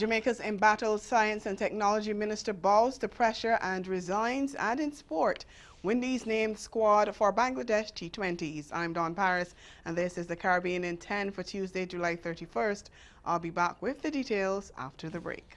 Jamaica's embattled Science and Technology Minister bows to pressure and resigns. And in sport, Windies named squad for Bangladesh T20s. I'm Dawn Paris, and this is the Caribbean in 10 for Tuesday, July 31st. I'll be back with the details after the break.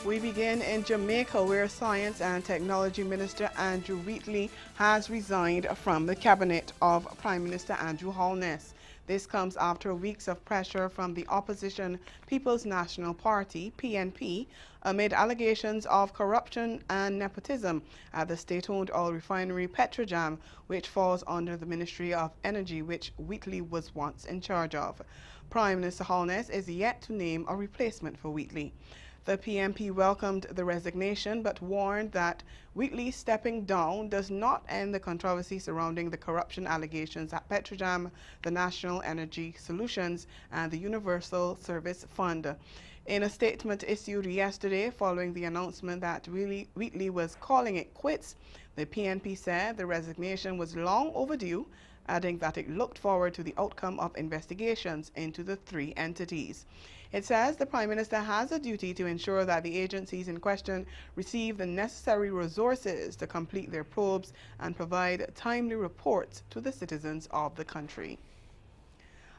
We begin in Jamaica, where Science and Technology Minister Andrew Wheatley has resigned from the cabinet of Prime Minister Andrew Holness. This comes after weeks of pressure from the opposition People's National Party, PNP, amid allegations of corruption and nepotism at the state-owned oil refinery Petrojam, which falls under the Ministry of Energy, which Wheatley was once in charge of. Prime Minister Holness is yet to name a replacement for Wheatley. The PNP welcomed the resignation but warned that Wheatley stepping down does not end the controversy surrounding the corruption allegations at Petrojam, the National Energy Solutions, and the Universal Service Fund. In a statement issued yesterday following the announcement that Wheatley was calling it quits, the PNP said the resignation was long overdue, adding that it looked forward to the outcome of investigations into the three entities. It says the Prime Minister has a duty to ensure that the agencies in question receive the necessary resources to complete their probes and provide timely reports to the citizens of the country.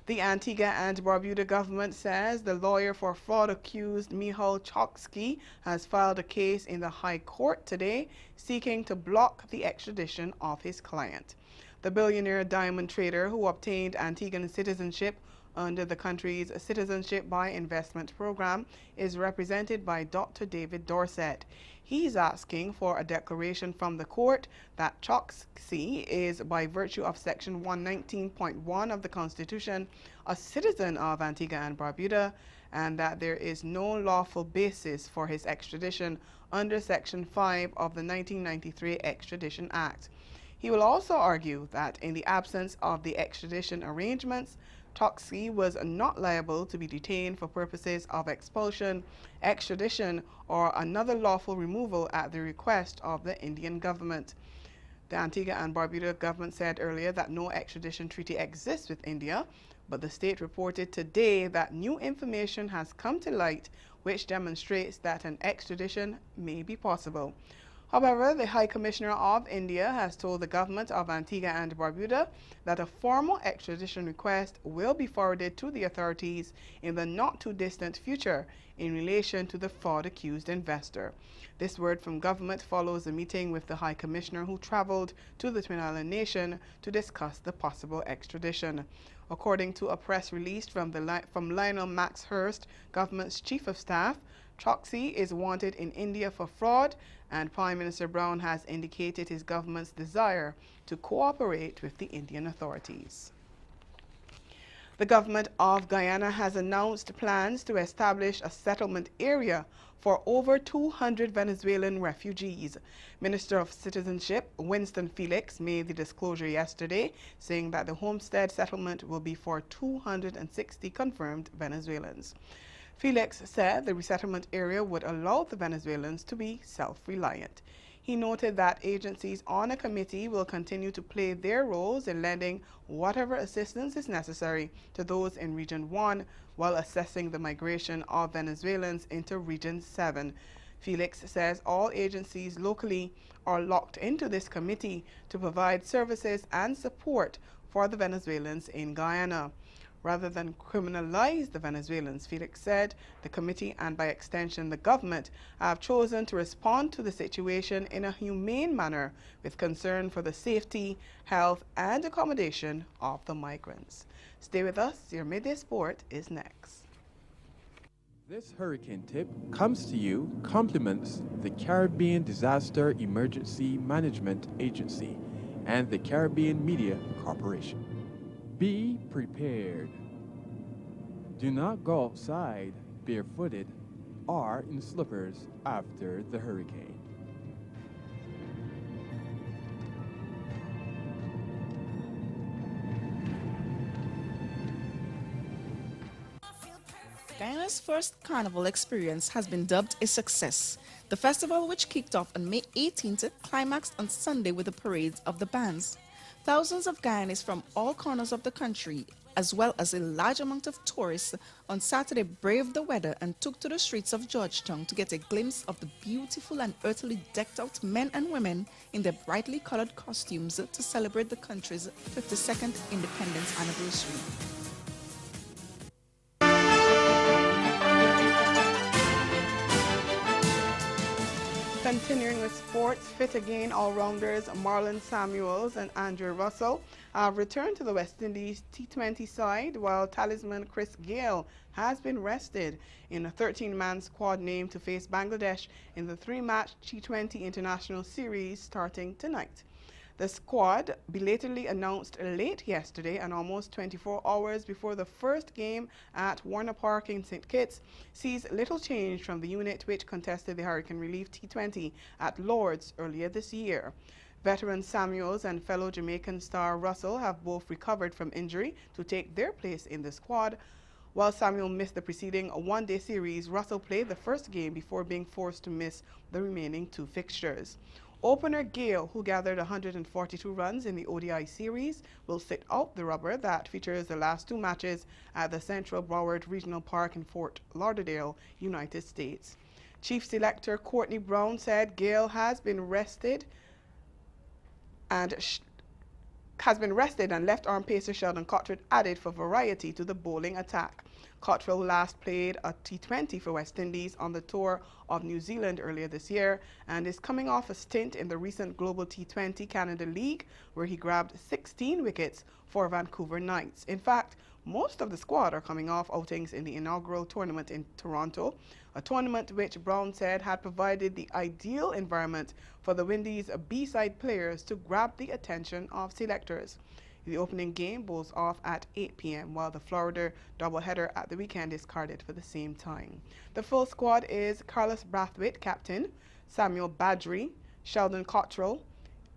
The Antigua and Barbuda government says the lawyer for fraud-accused Michal Chokski has filed a case in the High Court today seeking to block the extradition of his client. The billionaire diamond trader who obtained Antiguan citizenship under the country's Citizenship by Investment program is represented by Dr. David Dorset. He's asking for a declaration from the court that Chokshi is, by virtue of Section 119.1 of the Constitution, a citizen of Antigua and Barbuda, and that there is no lawful basis for his extradition under Section 5 of the 1993 Extradition Act. He will also argue that in the absence of the extradition arrangements, Chokshi was not liable to be detained for purposes of expulsion, extradition, or another lawful removal at the request of the Indian government. The Antigua and Barbuda government said earlier that no extradition treaty exists with India, but the state reported today that new information has come to light which demonstrates that an extradition may be possible. However, the High Commissioner of India has told the government of Antigua and Barbuda that a formal extradition request will be forwarded to the authorities in the not-too-distant future in relation to the fraud-accused investor. This word from government follows a meeting with the High Commissioner who traveled to the Twin Island nation to discuss the possible extradition. According to a press release from Lionel Maxhurst, government's chief of staff, Chokshi is wanted in India for fraud, and Prime Minister Brown has indicated his government's desire to cooperate with the Indian authorities. The government of Guyana has announced plans to establish a settlement area for over 200 Venezuelan refugees. Minister of Citizenship Winston Felix made the disclosure yesterday, saying that the homestead settlement will be for 260 confirmed Venezuelans. Felix said the resettlement area would allow the Venezuelans to be self-reliant. He noted that agencies on a committee will continue to play their roles in lending whatever assistance is necessary to those in Region 1 while assessing the migration of Venezuelans into Region 7. Felix says all agencies locally are locked into this committee to provide services and support for the Venezuelans in Guyana. rather than criminalize the Venezuelans. Felix said the committee, and by extension the government, have chosen to respond to the situation in a humane manner with concern for the safety, health and accommodation of the migrants. Stay with us. Your Midday Sport is next. This hurricane tip comes to you compliments the Caribbean Disaster Emergency Management Agency and the Caribbean Media Corporation. Be prepared. Do not go outside barefooted or in slippers after the hurricane. Guyana's first carnival experience has been dubbed a success. The festival, which kicked off on May 18th, climaxed on Sunday with the parades of the bands. Thousands of Guyanese from all corners of the country, as well as a large amount of tourists, on Saturday braved the weather and took to the streets of Georgetown to get a glimpse of the beautiful and earthily decked out men and women in their brightly colored costumes to celebrate the country's 52nd independence anniversary. Continuing with sports, fit again all-rounders Marlon Samuels and Andre Russell have returned to the West Indies T20 side, while talisman Chris Gayle has been rested in a 13-man squad named to face Bangladesh in the 3-match T20 International Series starting tonight. The squad, belatedly announced late yesterday and almost 24 hours before the first game at Warner Park in St. Kitts, sees little change from the unit which contested the Hurricane Relief T20 at Lord's earlier this year. Veteran Samuels and fellow Jamaican star Russell have both recovered from injury to take their place in the squad. While Samuel missed the preceding one-day series, Russell played the first game before being forced to miss the remaining 2 fixtures. Opener Gayle, who gathered 142 runs in the ODI series, will sit out the rubber that features the last 2 matches at the Central Broward Regional Park in Fort Lauderdale, United States. Chief Selector Courtney Brown said Gayle has been rested and left-arm pacer Sheldon Cottrell added for variety to the bowling attack. Cottrell last played a T20 for West Indies on the tour of New Zealand earlier this year and is coming off a stint in the recent Global T20 Canada League, where he grabbed 16 wickets for Vancouver Knights. In fact, most of the squad are coming off outings in the inaugural tournament in Toronto, a tournament which Brown said had provided the ideal environment for the Windies' B-side players to grab the attention of selectors. The opening game bowls off at 8 p.m., while the Florida doubleheader at the weekend is carded for the same time. The full squad is Carlos Brathwaite, captain, Samuel Badri, Sheldon Cottrell,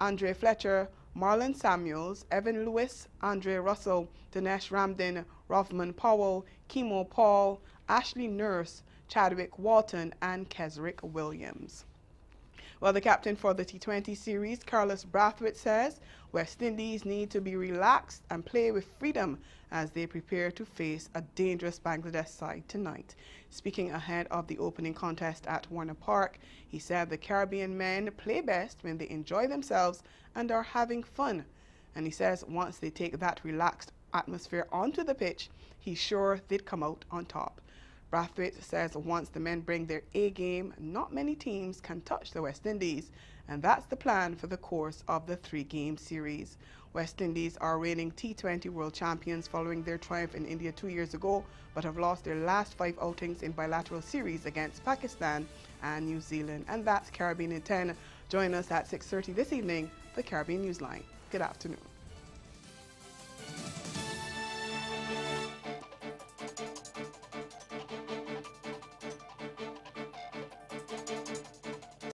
Andre Fletcher, Marlon Samuels, Evan Lewis, Andre Russell, Dinesh Ramdin, Rothman Powell, Kimo Paul, Ashley Nurse, Chadwick Walton, and Kesrick Williams. Well, the captain for the T20 series, Carlos Brathwaite, says West Indies need to be relaxed and play with freedom as they prepare to face a dangerous Bangladesh side tonight. Speaking ahead of the opening contest at Warner Park, he said the Caribbean men play best when they enjoy themselves and are having fun. And he says once they take that relaxed atmosphere onto the pitch, he's sure they'd come out on top. Brathwaite says once the men bring their A game, not many teams can touch the West Indies, and that's the plan for the course of the 3-game series. West Indies are reigning T20 world champions following their triumph in India 2 years ago, but have lost their last 5 outings in bilateral series against Pakistan and New Zealand. And that's Caribbean in 10. Join us at 6:30 this evening, the Caribbean Newsline. Good afternoon.